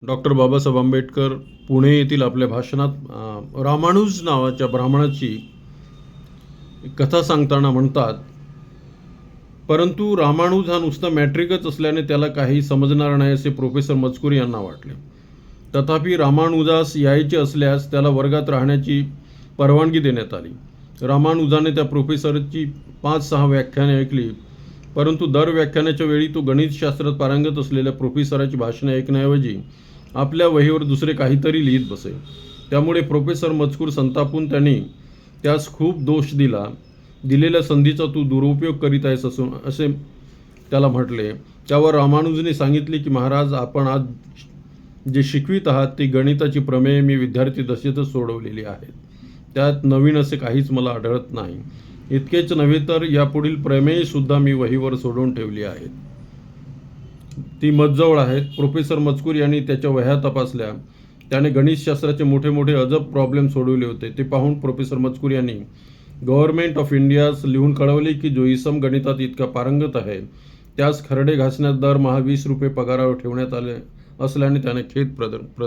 Doctor Babasaheb Ambedkar Pune येथील आपल्या भाषणात रामानुज नावाच्या ब्राह्मणाची कथा सांगताना म्हणतात, परंतु रामानुज हा नुसता मॅट्रिकच असल्याने त्याला काही समजणार नाही असे प्रोफेसर मजकूर यांना वाटले. तथापि रामानुजास यायचे असल्यास त्याला वर्गात राहण्याची परवानगी देण्यात आली. रामानुजाने त्या प्रोफेसरची 5-6 व्याख्याने ऐकली, परंतु दर व्याख्यानाच्या वेळी तो गणितशास्त्रात पारंगत असलेल्या प्रोफेसराची भाषणे ऐकण्याऐवजी आपल्या वहीवर दुसरे काहीतरी लिहित बसे. त्यामुळे प्रोफेसर मजकूर संतापून त्यांनी त्यास खूप दोष दिला. दिलेल्या संधीचा तू दुरुपयोग करीत आहेस असे त्याला म्हटले. त्यावर रामानुजने सांगितले की महाराज, आपण आज जे शिकवित आहात ती गणिताची प्रमेय मी विद्यार्थी दशेतच सोडवलेली आहेत. त्यात नवीन असे काहीच मला आढळत नाही. इतकेच नव्हे तर यापुढील प्रमेयसुद्धा मी वहीवर सोडवून ठेवली आहेत. ती मजजवळ आहेत. प्रोफेसर मजकूर यांनी त्याच्या वह्या तपासल्या. त्याने गणितशास्त्राचे मोठे मोठे अजब प्रॉब्लेम सोडवले होते. ते पाहून प्रोफेसर मजकूर यांनी गव्हर्नमेंट ऑफ इंडियास लिहून कळवले की जो इसम गणितात इतका पारंगत आहे त्यास खर्डे घासण्यात दरमहा ₹20 पगारावर ठेवण्यात आले असल्याने त्याने खेद प्रदर्शित